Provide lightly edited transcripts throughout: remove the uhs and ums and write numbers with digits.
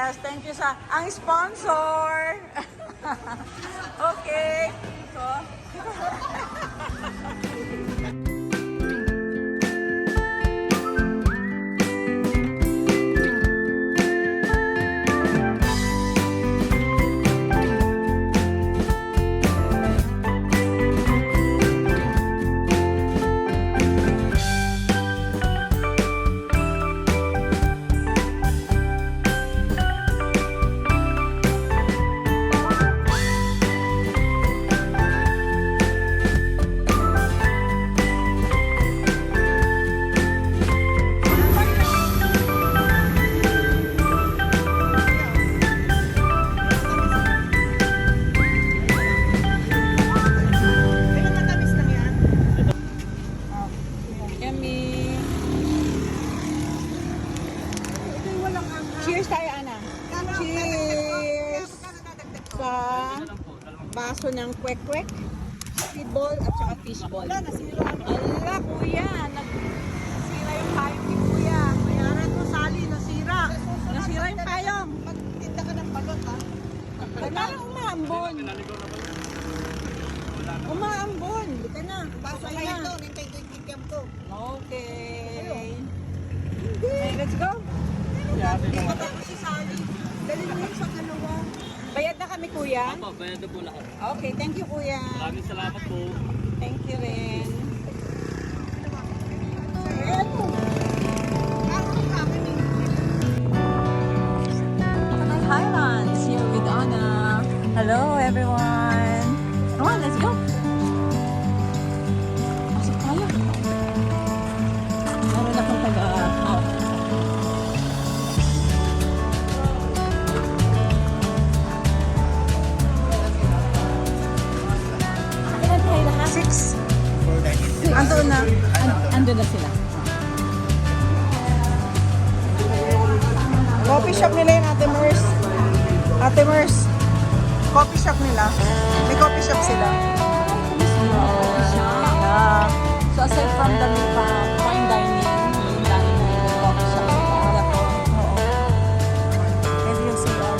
Yes, thank you sa ang sponsor. Okay. So, yummy. Cheers tayo, Ana. Cheers sa baso ng kwek-kwek, speedball at saka fishball. Ala, kuya, nasira yung payong ni kuya. Bayaran mo, Sally, nasira. Nasira yung payong. Magtinda ka ng balot, ha? Parang umaambon. Umaambon. Dito na. Pasok kayo ito, nintay ko yung kikiam ko. Okay. Okay, let's go. Patapos si Sally. Dali mo yun sa dalawa. Bayad na kami, kuya. Opo, bayad na po lahat. Okay, thank you, kuya. Maraming salamat po. Thank you rin. Tanay Highlands here with Anna. Hello, everyone. Come on, let's go. Pasok tayo. Meron akong taga-out. Ilan tayo lahat? 6. Andun na. Andun na sila. Coffee shop nila yung Ate Mers. Ate Mers. Coffee shop nila. May coffee shop sila. So aside from the fine dining, yung dami mo yung coffee shop sa Paola to. Maybe yung CR.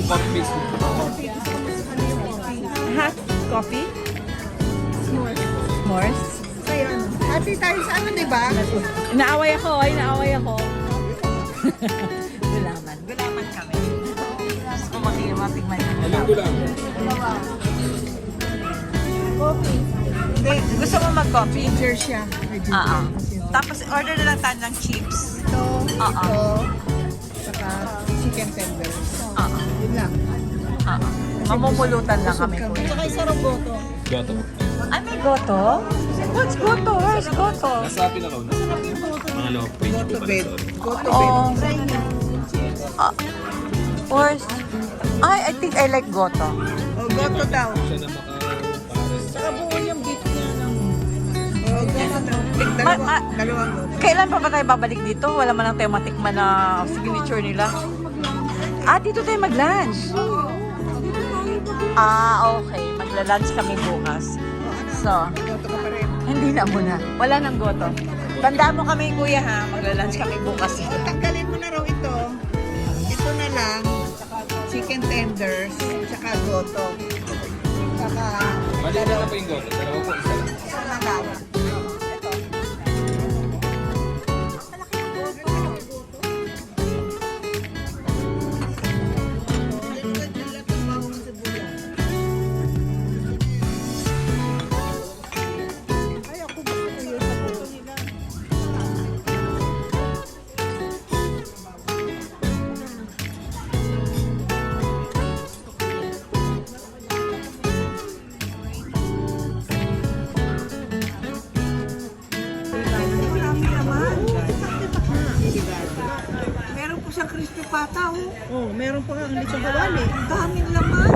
coffee base food. Hot coffee? S'mores. Ayun. Ate tayo sa ano, di ba? Inaaway ako, inaaway ako. Gulaman. Gulaman kami. Gusto ko matigman yung Alam ko lang. Coffee. Hindi, gusto mo mag-coffee? Ginger siya. May ginger. Tapos order na lang tayo ng chips. Ito, Ah, ito, saka chicken tenders. Yun lang. Mamumulutan lang kami. Saka isa roboto. Gato. Ay, may goto? What's goto? Where's goto? Nasa akin ako. Mga loob page ko Goto pala bed. sorry. Goto Oh. bed. Where's... I think I like goto. Oh, goto daw. Siya na makapares. Saka buo yung beef niya ng... Oh, goto daw. Dalawang goto. Kailan pa ba tayo babalik dito? Wala man lang tayo matikman na signature nila. Dito tayo mag-lunch. Okay. Magla-lunch kami bukas. So, Goto ka pa rin. hindi na muna. Wala nang goto. Tandaan mo kami, kuya, ha? Magla-lunch kami bukas. Tanggalin mo na raw ito. Ito na lang. Chicken tenders. Saka goto. Saka... Mali na pa yung gato. Dalawa po, isa lang. Isa na lang. Ito. Ay, ako gusto ko yun sa goto nila. Marami naman. Meron po siyang crispy pata, oh. Oh, meron pa nga ang lechong kawali. Daming laman.